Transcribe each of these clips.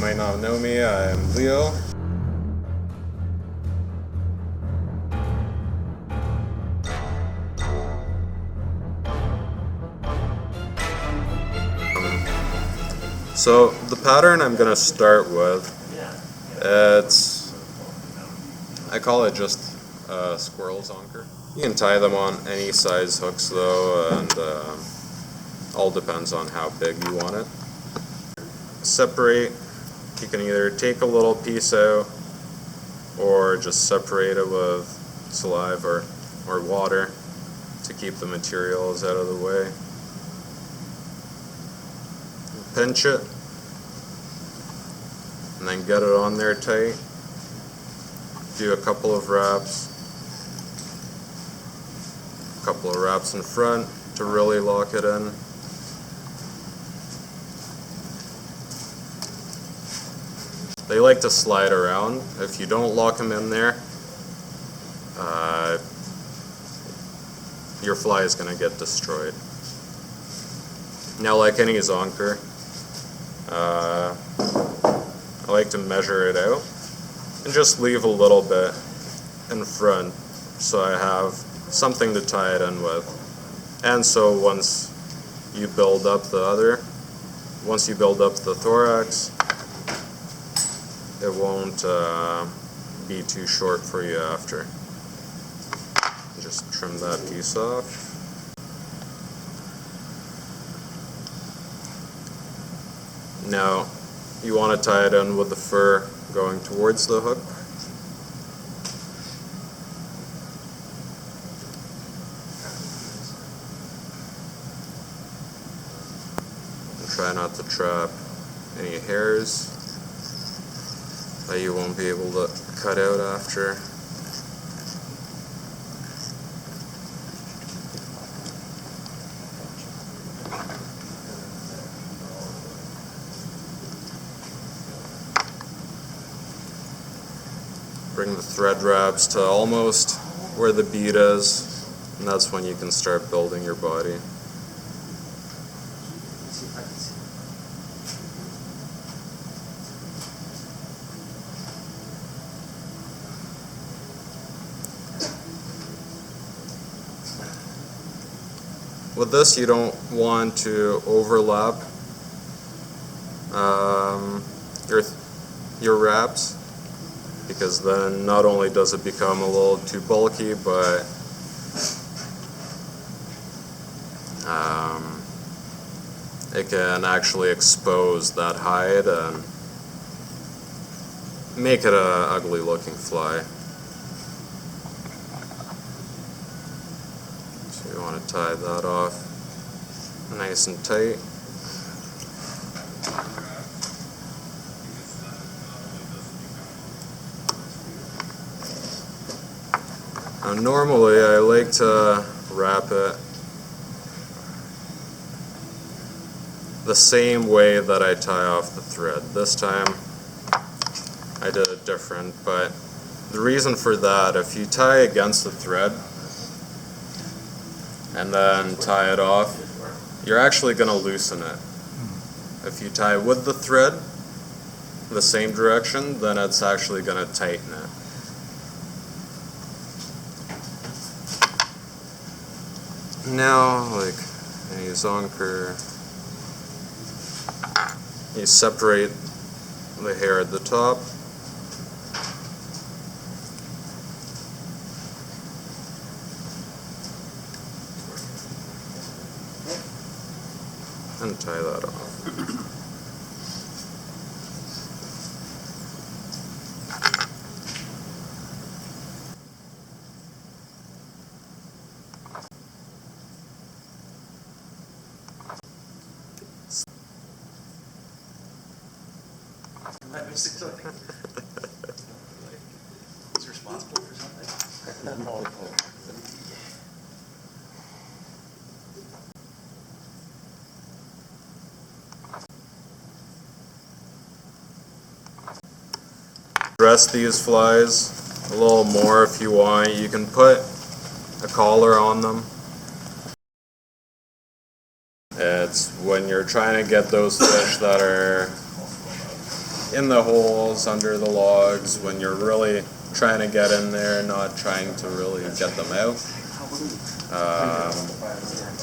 might not know me, I'm Leo. So the pattern I'm going to start with, I call it just a squirrel zonker. You can tie them on any size hooks though, and all depends on how big you want it. Separate, you can either take a little piece out or just separate it with saliva or water to keep the materials out of the way. Pinch it and then get it on there tight. Do a couple of wraps in front to really lock it in. They like to slide around. If you don't lock them in there, your fly is going to get destroyed. Now, like any zonker, I like to measure it out and just leave a little bit in front so I have something to tie it in with. And so once you build up the thorax, it won't be too short for you after. Just trim that piece off. Now, you want to tie it in with the fur going towards the hook. And try not to trap any hairs that you won't be able to cut out after. Bring the thread wraps to almost where the bead is, and that's when you can start building your body. With this, you don't want to overlap your wraps, because then not only does it become a little too bulky, but it can actually expose that hide and make it an ugly looking fly. So you want to tie that off nice and tight. Now normally I like to wrap it the same way that I tie off the thread. This time I did it different, but the reason for that, if you tie against the thread and then tie it off, you're actually going to loosen it. If you tie with the thread the same direction, then it's actually going to tighten it. Now, like any zonker, you separate the hair at the top. And tie that off. Is responsible for something? Dress these flies a little more if you want. You can put a collar on them. It's when you're trying to get those fish that are in the holes under the logs when you're really trying to get in there, not trying to really get them out.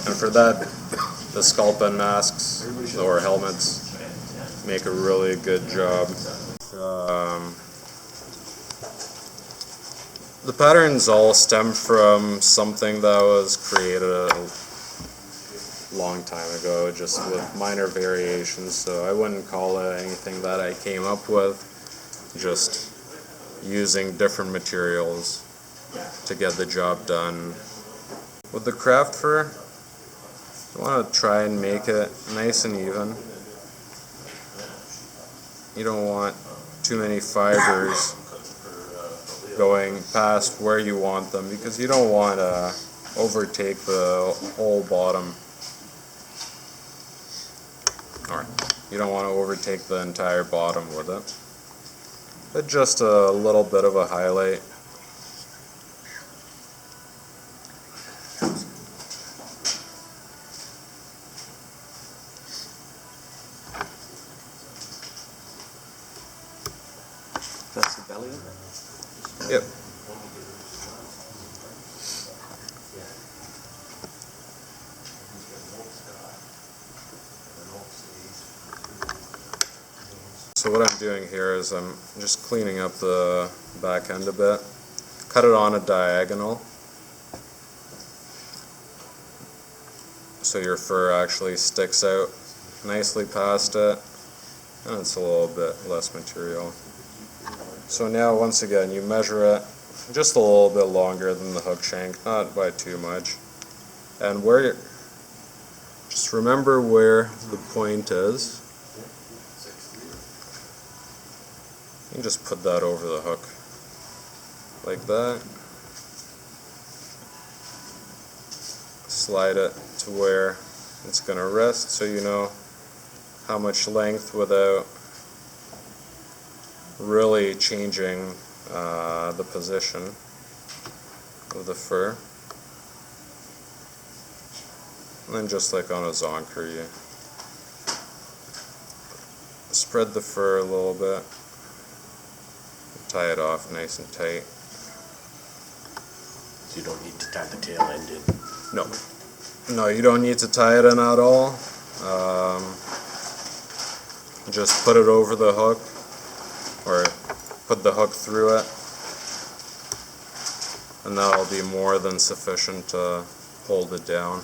And for that, the sculpin masks or helmets make a really good job. The patterns all stem from something that was created a long time ago, just with minor variations, so I wouldn't call it anything that I came up with, just using different materials to get the job done. With the craft fur, you want to try and make it nice and even. You don't want too many fibers going past where you want them, because you don't want to overtake the whole bottom. Or you don't want to overtake the entire bottom with it. But just a little bit of a highlight. That's the belly of it? Yep. So what I'm doing here is I'm just cleaning up the back end a bit. Cut it on a diagonal so your fur actually sticks out nicely past it, and it's a little bit less material. So now once again you measure it just a little bit longer than the hook shank, not by too much. And just remember where the point is. You can just put that over the hook, like that. Slide it to where it's going to rest so you know how much length without really changing the position of the fur. And then just like on a zonker, you spread the fur a little bit. Tie it off nice and tight. So you don't need to tie the tail end in? No. No, you don't need to tie it in at all. Just put it over the hook, or put the hook through it, and that'll be more than sufficient to hold it down.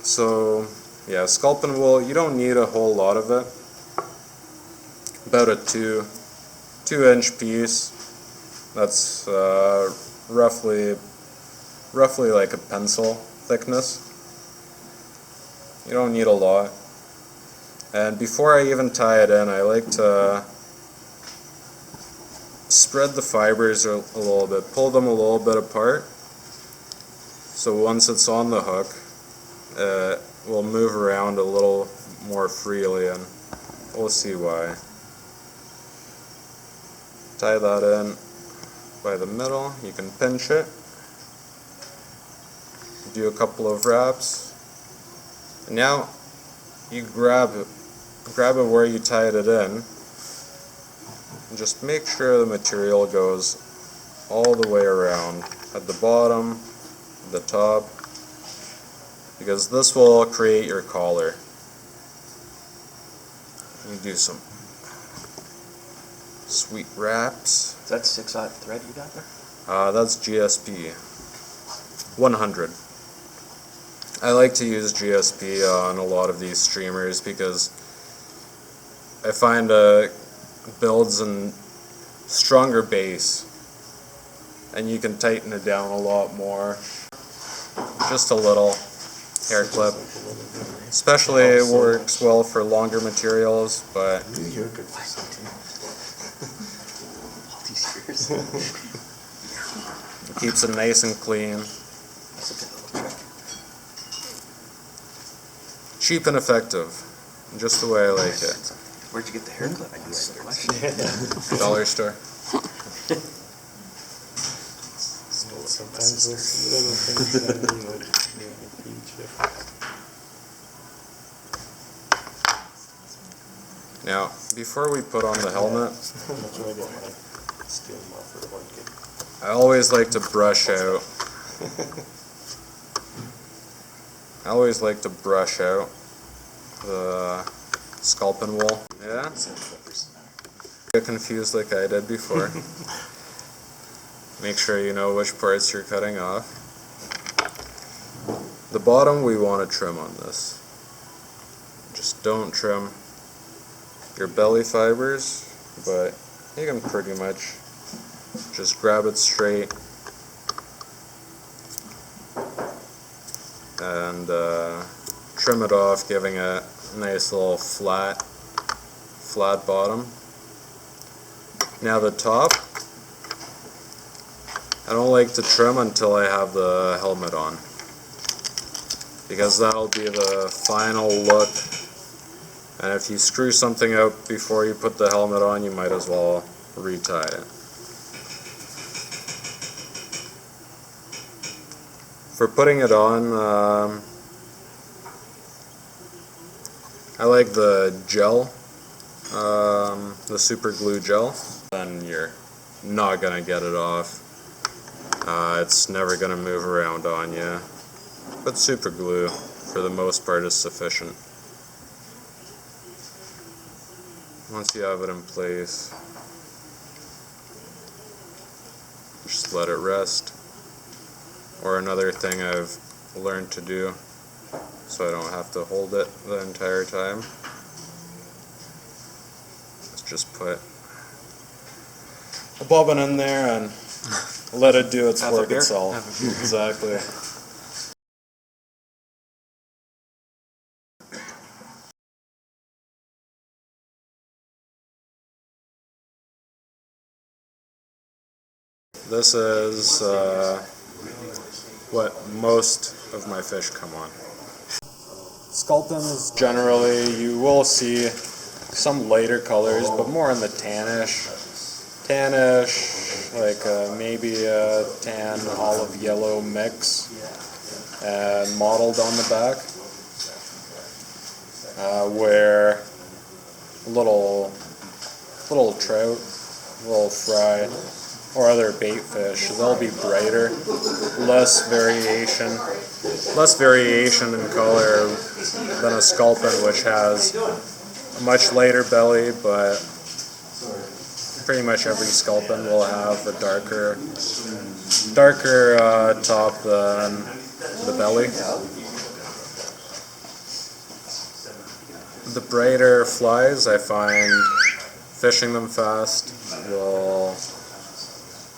So, yeah, sculpin wool, you don't need a whole lot of it. About a 2-inch piece. That's roughly like a pencil thickness. You don't need a lot. And before I even tie it in, I like to spread the fibers a little bit, pull them a little bit apart. So once it's on the hook, it will move around a little more freely, and we'll see why. Tie that in by the middle. You can pinch it. Do a couple of wraps. And now you grab it where you tied it in. And just make sure the material goes all the way around at the bottom, the top, because this will create your collar. You do some sweet wraps. Is that 6/0 thread you got there? That's GSP 100. I like to use GSP on a lot of these streamers because I find it builds a stronger base, and you can tighten it down a lot more. Just a little hair clip. Especially it works well for longer materials, but You're good for something. All these years. it keeps it nice and clean. That's a good little trick. Cheap and effective. Just the way I like it. Where'd you get the hair clip? That's the question. Dollar store. Sometimes those little things that make a huge difference. Now, before we put on the helmet, That's where I get my steel muffler working. I always like to brush out. I always like to brush out the sculpin wool. Yeah? Get confused like I did before. Make sure you know which parts you're cutting off. The bottom we want to trim on this. Just don't trim your belly fibers, but you can pretty much just grab it straight and trim it off, giving it a nice little flat bottom. Now the top, I don't like to trim until I have the helmet on, because that'll be the final look, and if you screw something out before you put the helmet on, you might as well retie it. For putting it on, I like the gel, the super glue gel. Then you're not gonna get it off. It's never gonna move around on you. But super glue, for the most part, is sufficient. Once you have it in place, just let it rest. Or another thing I've learned to do, so I don't have to hold it the entire time, is just put a bobbin in there and let it do its work itself. Exactly. This is what most of my fish come on. Sculpin is generally, you will see some lighter colors, but more in the tannish, like maybe a tan olive yellow mix, and mottled on the back, where little trout, little fry, or other bait fish, they'll be brighter, less variation in color than a sculpin, which has a much lighter belly, but pretty much every sculpin will have a darker top than the belly. The brighter flies, I find fishing them fast will,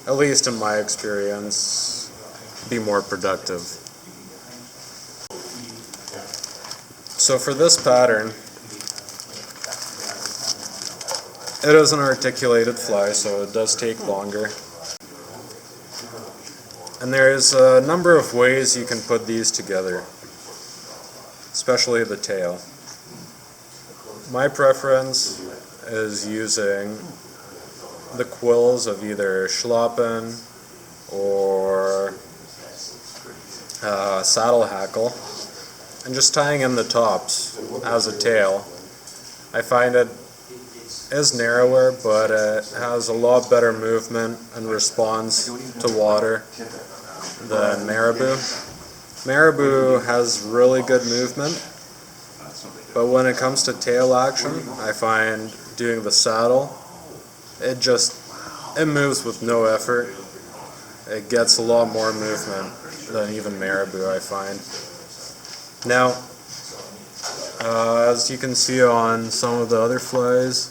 at least in my experience, be more productive. So for this pattern, it is an articulated fly, so it does take longer. And there's a number of ways you can put these together, especially the tail. My preference is using the quills of either schlaupen or saddle hackle, and just tying in the tops as a tail. I find it is narrower, but it has a lot better movement and response to water than marabou. Marabou has really good movement, but when it comes to tail action, I find doing the saddle, it moves with no effort. It gets a lot more movement than even marabou, I find. Now, as you can see on some of the other flies,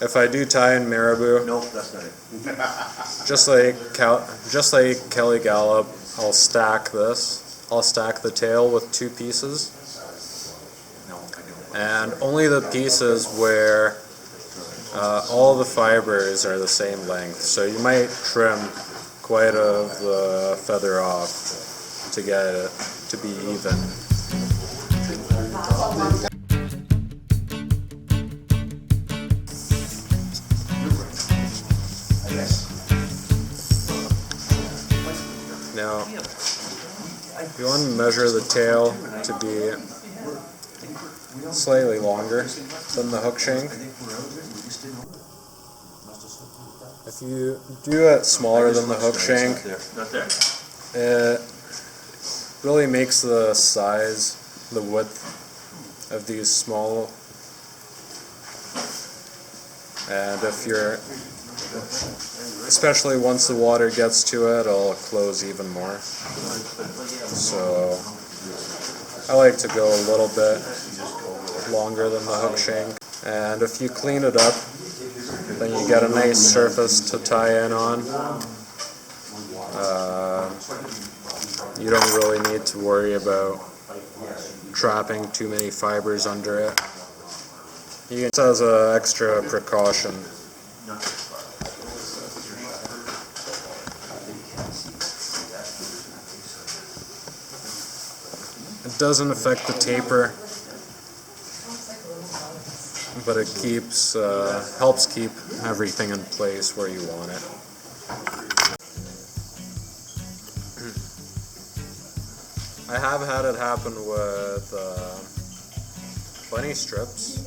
if I do tie in marabou, Nope, that's not it. just like Kelly Gallop, I'll stack this. I'll stack the tail with two pieces, and only the pieces where all the fibers are the same length. So you might trim quite of the feather off to get it to be even. Now, you want to measure the tail to be slightly longer than the hook shank. If you do it smaller than the hook shank, it really makes the size, the width of these small. And if you're, especially once the water gets to it, it'll close even more. So I like to go a little bit longer than the hook shank. And if you clean it up, then you get a nice surface to tie in on. You don't really need to worry about trapping too many fibers under it. You can, just as an extra precaution. It doesn't affect the taper, but it keeps helps keep everything in place where you want it. I have had it happen with bunny strips,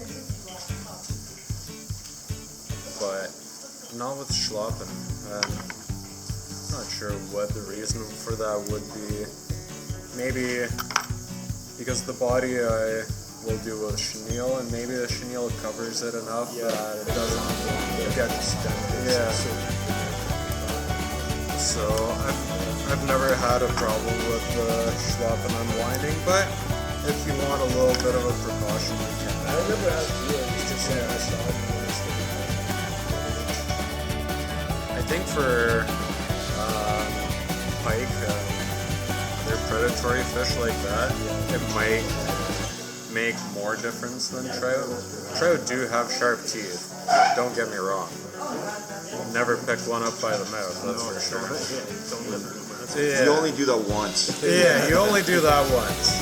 but not with Sculpin. I'm not sure what the reason for that would be. Maybe because the body I will do with chenille, and maybe the chenille covers it enough that it doesn't get extended. Yeah. So I've never had a problem with the Sculpin unwinding, but if you want a little bit of a precaution, you can. I never had to do it. It's just like I saw it. I think for pike, they're predatory fish like that, it might make more difference than trout. Trout do have sharp teeth, don't get me wrong. Never pick one up by the mouth, that's for sure. Yeah. You only do that once. Yeah, you only do that once.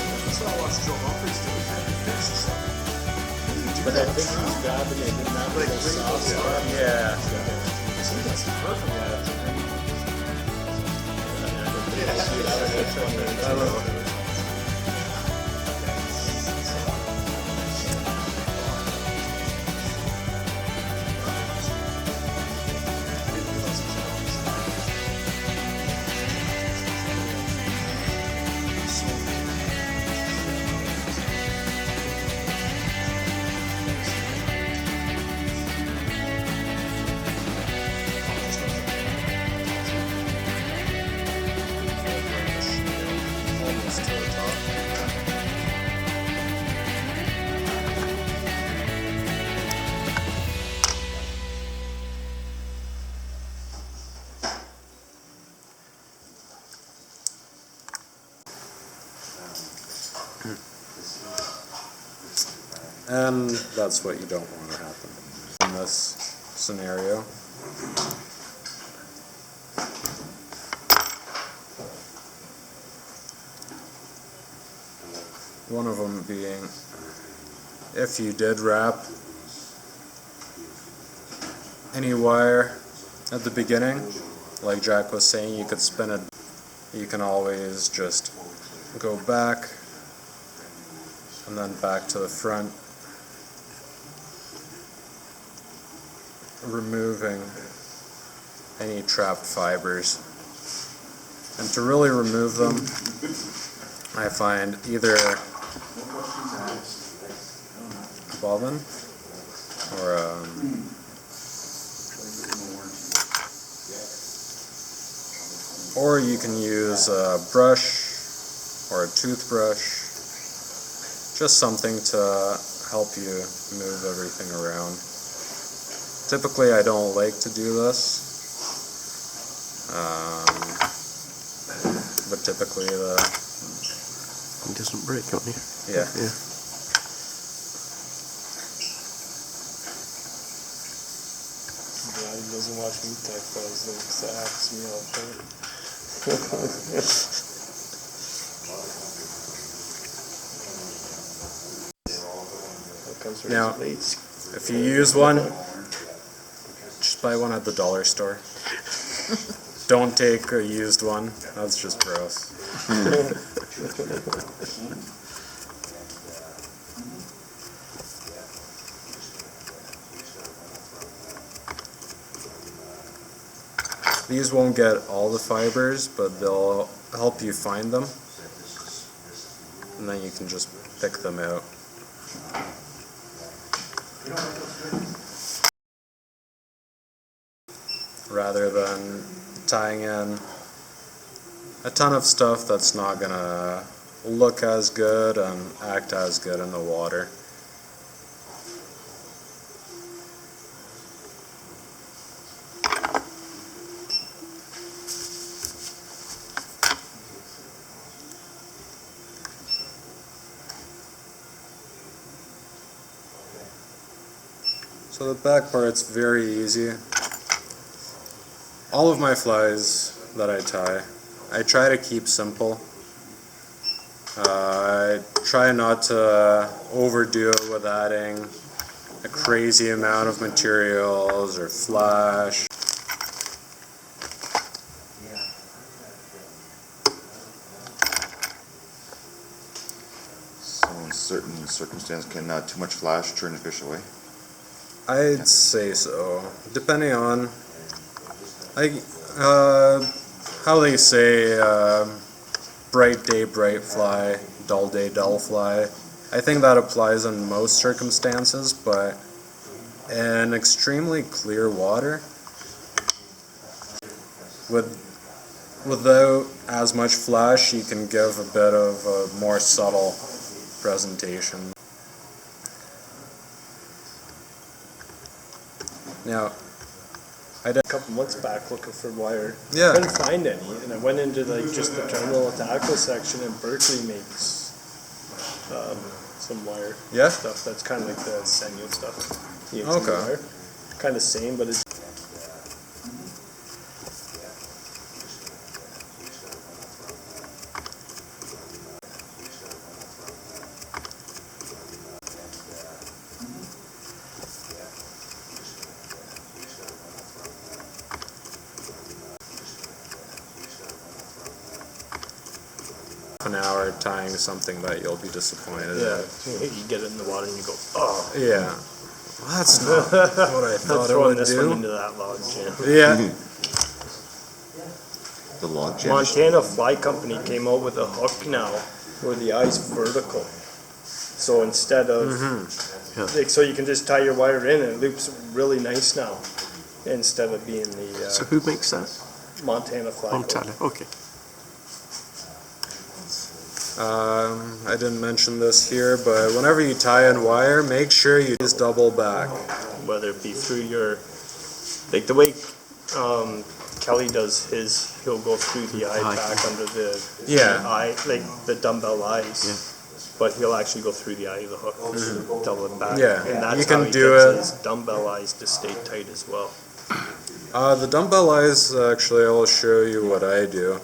But I think he's grabbing it in that little soft spot. Yeah. And that's what you don't want to happen in this scenario. One of them being, if you did wrap any wire at the beginning, like Jack was saying, you could spin it. You can always just go back and then back to the front, removing any trapped fibers. And to really remove them, I find either a bobbin or you can use a brush or a toothbrush, just something to help you move everything around. Typically I don't like to do this, but typically It doesn't break on here. yeah. Glad he doesn't watch me tech files though, because that happens to me all the time. That comes from Now, his mates. if you use one, just buy one at the dollar store. Don't take a used one, that's just gross. These won't get all the fibers, but they'll help you find them. And then you can just pick them out. Rather than tying in a ton of stuff that's not gonna look as good and act as good in the water. So the back part's very easy. All of my flies that I tie, I try to keep simple. I try not to overdo it with adding a crazy amount of materials or flash. So in certain circumstances, can too much flash turn the fish away? I'd say so, depending on how they say bright day, bright fly, dull day, dull fly. I think that applies in most circumstances, but in extremely clear water, without as much flash, you can give a bit of a more subtle presentation. Now, I did A couple months back looking for wire. Yeah. Couldn't find any, and I went into like just the general tackle section, and Berkeley makes some wire Yeah? stuff. That's kind of like the Senyo stuff. Okay. Wire. Kind of same, but it's an hour tying something that you'll be disappointed in. You get it in the water and you go, oh. Yeah. Well, that's not what I I'm thought it throwing would this one do. into that log jam. Yeah. The log jam. Montana Fly Company came out with a hook now where the eye's vertical. So instead of, like, so you can just tie your wire in and it loops really nice now instead of being the So who makes that? Montana Fly Company. Montana. Okay. I didn't mention this here, but whenever you tie in wire, make sure you just double back. Whether it be through your, like the way Kelly does his, he'll go through the eye Eye. back under the Yeah. eye, like the dumbbell eyes. Yeah. But he'll actually go through the eye of the hook, double it back. Yeah, And that's you can how he do gets it. his dumbbell eyes to stay tight as well. The dumbbell eyes, actually, I'll show you what I do.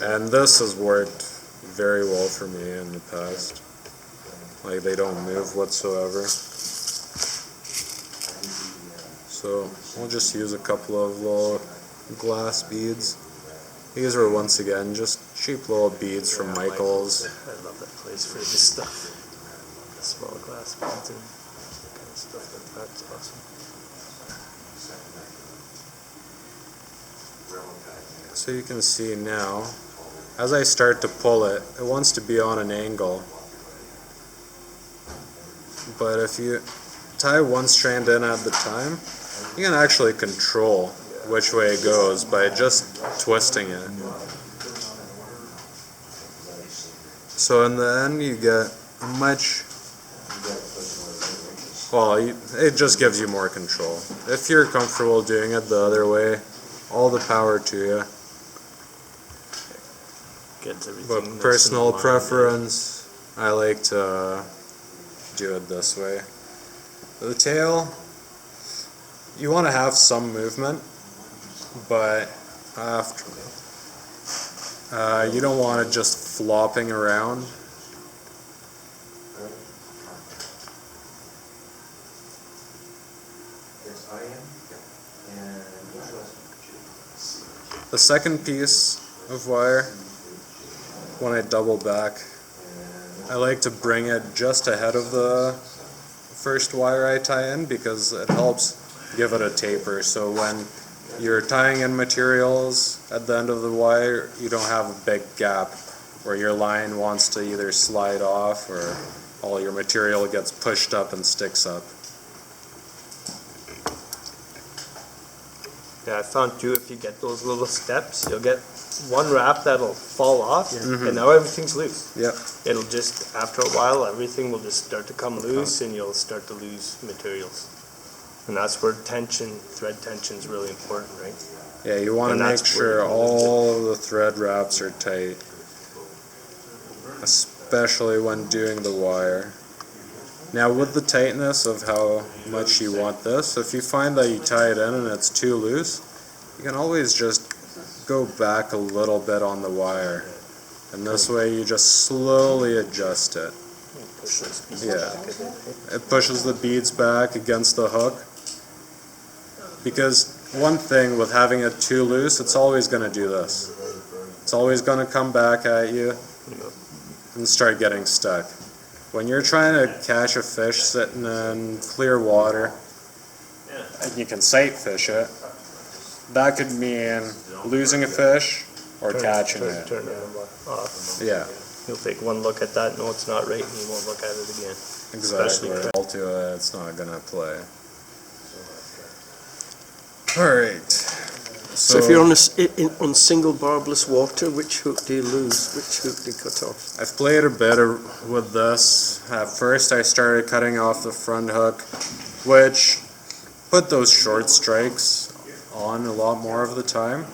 And this has worked very well for me in the past. Like, they don't move whatsoever. So, we'll just use a couple of little glass beads. These are, once again, just cheap little beads from Michael's. I love that place for this stuff. The small glass beads and kind of stuff like that. It's awesome. So you can see now, as I start to pull it, it wants to be on an angle. But if you tie one strand in at the time, you can actually control which way it goes by just twisting it. So in the end you get a much, well, it just gives you more control. If you're comfortable doing it the other way, all the power to you. Gets everything But nice personal and aligned. preference, I like to do it this way. The tail, you want to have some movement, but after, you don't want it just flopping around. The second piece of wire, when I double back, I like to bring it just ahead of the first wire I tie in because it helps give it a taper. So when you're tying in materials at the end of the wire, you don't have a big gap where your line wants to either slide off or all your material gets pushed up and sticks up. Yeah, I found too, if you get those little steps, you'll get one wrap that'll fall off, and now everything's loose. Yep. It'll just, after a while, everything will just start to come loose, and you'll start to lose materials. And that's where thread tension is really important, right? Yeah, you want And to make that's where sure you all of the thread wraps are tight, especially when doing the wire. Now with the tightness of how much you want this, if you find that you tie it in and it's too loose, you can always just go back a little bit on the wire. And this way you just slowly adjust it. Push those pieces Yeah. back a bit. It pushes the beads back against the hook. Because one thing with having it too loose, it's always going to do this. It's always going to come back at you and start getting stuck. When you're trying to catch a fish sitting in clear water, and you can sight fish it, that could mean losing a fish or catching it. Turn it off. Yeah, You'll take one look at that, no, it's not right, and you won't look at it again. exactly. Especially- All to it, it's not going to play. Alright. So if you're on on single barbless water, which hook do you lose? Which hook do you cut off? I've played a bit with this. At first I started cutting off the front hook, which put those short strikes on a lot more of the time,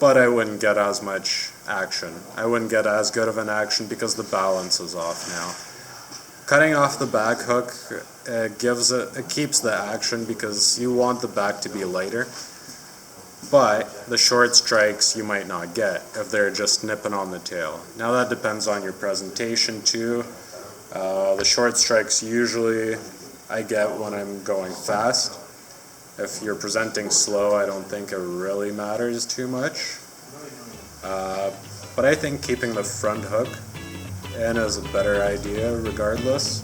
but I wouldn't get as much action. I wouldn't get as good of an action because the balance is off now. Cutting off the back hook it keeps the action because you want the back to be lighter. But the short strikes you might not get if they're just nipping on the tail. Now that depends on your presentation too. The short strikes usually I get when I'm going fast. If you're presenting slow, I don't think it really matters too much. But I think keeping the front hook in is a better idea regardless.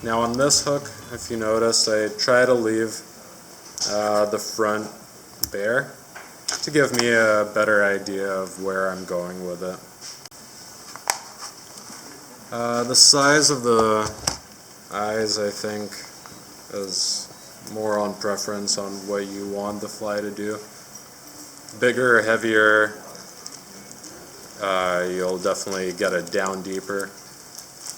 Now on this hook, if you notice, I try to leave the front bare to give me a better idea of where I'm going with it. The size of the eyes, I think, is more on preference on what you want the fly to do. Bigger, heavier, you'll definitely get it down deeper.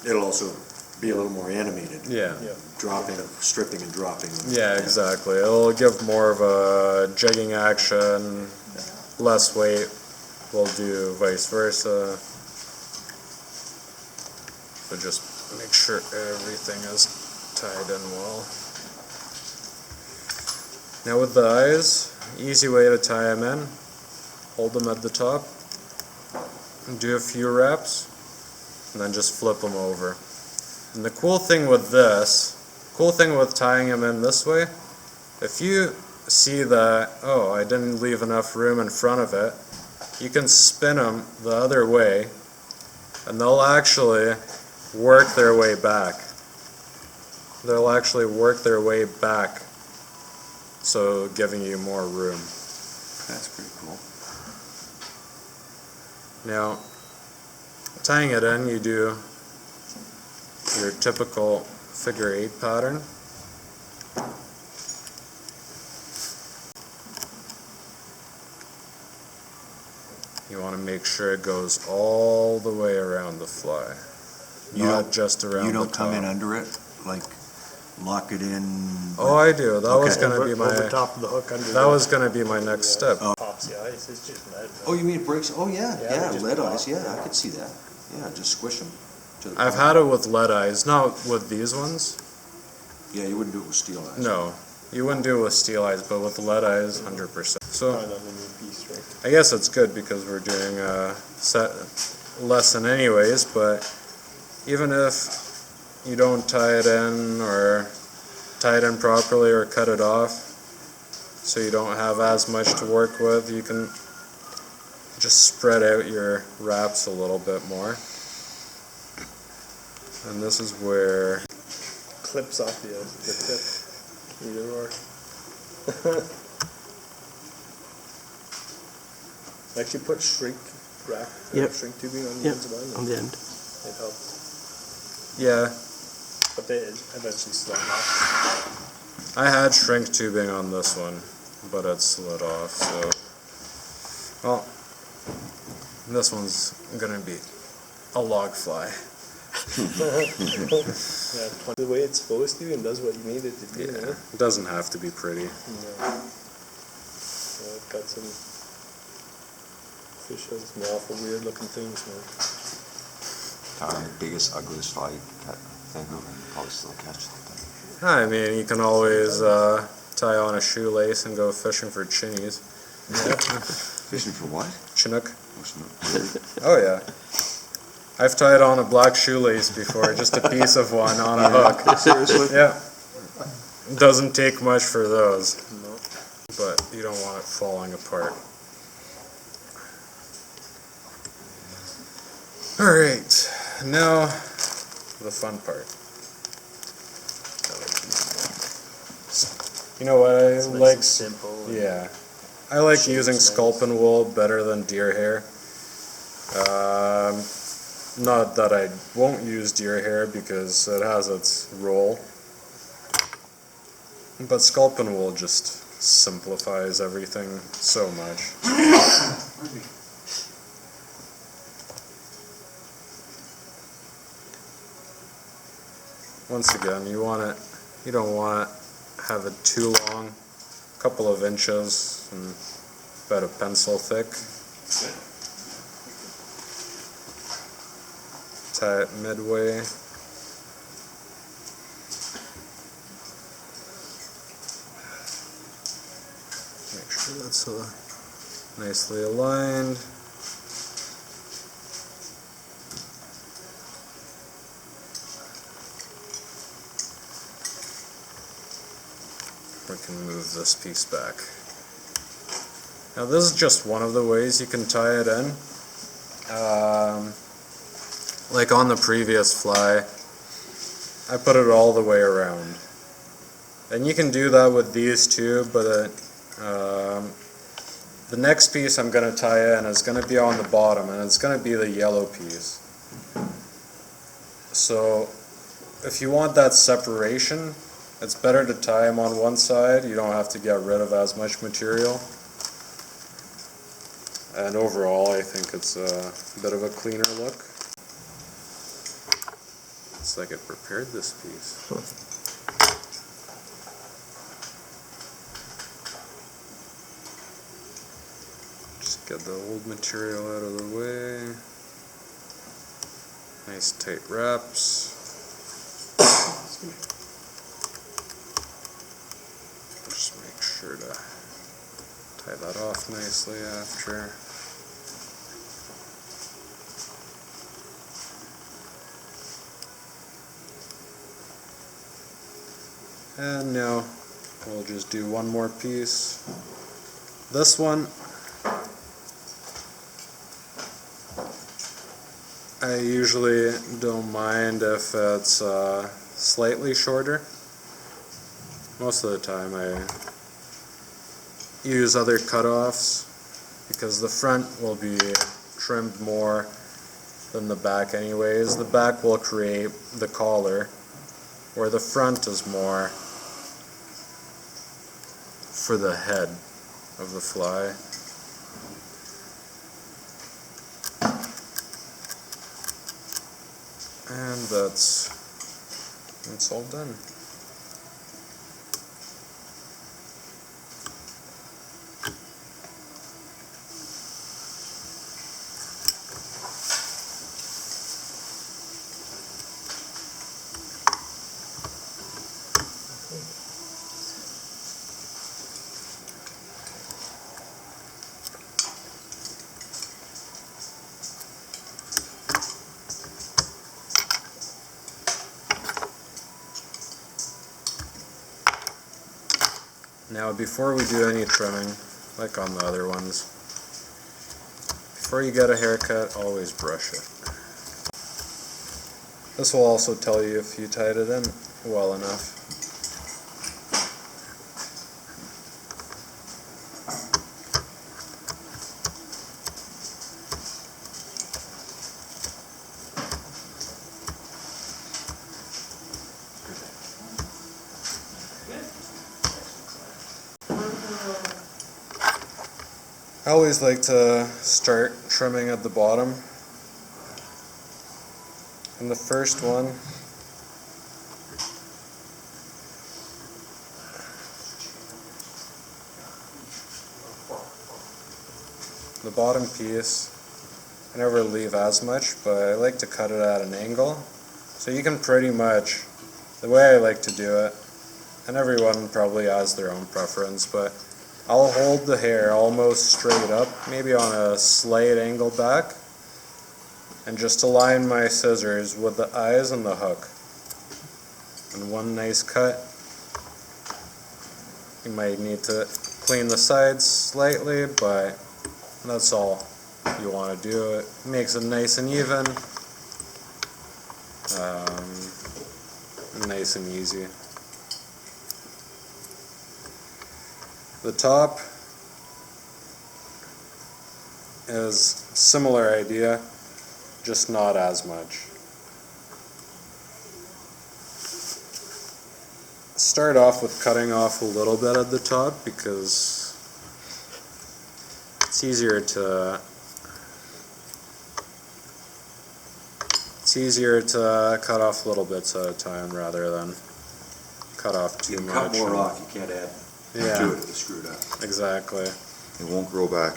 It'll also be a little more animated. Yeah. Dropping, stripping and dropping. Yeah, exactly. It'll give more of a jigging action, less weight. We'll do vice versa. So just make sure everything is tied in well. Now with the eyes, easy way to tie them in. Hold them at the top, and do a few wraps, and then just flip them over. And the cool thing with tying them in this way, if you see that, oh, I didn't leave enough room in front of it, you can spin them the other way, and they'll actually work their way back. They'll actually work their way back, so giving you more room. That's pretty cool. Now, tying it in, you do your typical figure 8 pattern. You want to make sure it goes all the way around the fly, You not don't- just around You the don't come in top. under it, like lock it in? Oh, I do. That was Okay. gonna be Over my. top of the hook under That was gonna be my next step. Oh. pops the ice, it's just lead. Oh, you mean it breaks, oh, yeah, Yeah, yeah, we just lead pop ice, yeah, it. I could see that. Yeah, just squish them to the I've point. had it with lead eyes, not with these ones. Yeah, you wouldn't do it with steel eyes. No, you wouldn't do it with steel eyes, but with lead eyes, 100%. So Kind of a new piece, right? I guess it's good because we're doing a set lesson anyways, but even if you don't tie it in or tie it in properly or cut it off so you don't have as much to work with, you can just spread out your wraps a little bit more. And this is where Clips off the tip, either or. Actually put shrink Yep. shrink tubing on the Yep, ends of mine. on the end. It helps, yeah, but they eventually slide off. I had shrink tubing on this one, but it slid off, so, well, this one's gonna be a log fly. Yeah, the way it's supposed to and does what you need it to do. Yeah, Right? it doesn't have to be pretty. No. Yeah, I've got some fish on some awful weird looking things, man. The biggest, ugliest fly you can think of and probably still catch something. I mean, you can always tie on a shoelace and go fishing for chinnies. Fishing for what? Chinook. Oh, snook. Oh yeah. I've tied on a black shoelace before, just a piece of one on a hook. Seriously? Yeah. Doesn't take much for those, No. but you don't want it falling apart. Alright, now the fun part. You know what I It's nice like? and simple. and Yeah, I like Shape's using nice. sculpin wool better than deer hair. Not that I won't use deer hair because it has its role, but sculpin wool just simplifies everything so much. Once again, you don't want to have it too long, couple of inches and about a pencil thick. Tie it midway. Make sure that's nicely aligned. We can move this piece back. Now this is just one of the ways you can tie it in. Like on the previous fly, I put it all the way around. And you can do that with these too, but the next piece I'm going to tie in is going to be on the bottom, and it's going to be the yellow piece. So if you want that separation, it's better to tie them on one side. You don't have to get rid of as much material. And overall, I think it's a bit of a cleaner look. It's like it prepared this piece. Just get the old material out of the way. Nice tight wraps. Just make sure to tie that off nicely after. And now we'll just do one more piece. This one, I usually don't mind if it's slightly shorter. Most of the time I use other cutoffs because the front will be trimmed more than the back anyways. The back will create the collar, where the front is more for the head of the fly. And that's all done. Now, before we do any trimming, like on the other ones, before you get a haircut, always brush it. This will also tell you if you tied it in well enough. I always like to start trimming at the bottom. And the first one, the bottom piece, I never leave as much, but I like to cut it at an angle. So you can pretty much, the way I like to do it, and everyone probably has their own preference, but I'll hold the hair almost straight up, maybe on a slight angle back, and just align my scissors with the eyes and the hook. And one nice cut. You might need to clean the sides slightly, but that's all you want to do. It makes it nice and even, nice and easy. The top is similar idea, just not as much. Start off with cutting off a little bit at the top because it's easier to cut off little bits at a time rather than cut off too You much. cut more off, you can't add Yeah. to it if it's screwed up. Exactly. It won't grow back.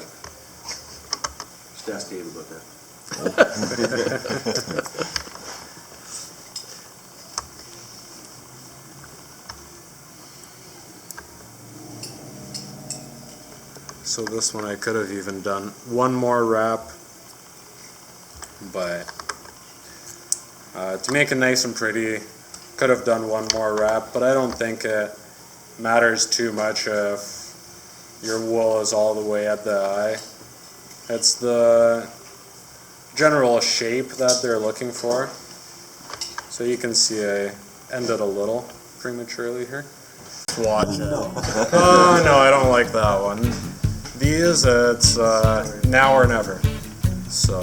Just ask Dave about that. So this one I could have even done one more wrap, but to make it nice and pretty, could have done one more wrap, but I don't think it matters too much if your wool is all the way at the eye. It's the general shape that they're looking for. So you can see I ended a little prematurely here. Watch it. Oh no, I don't like that one. These, it's now or never. So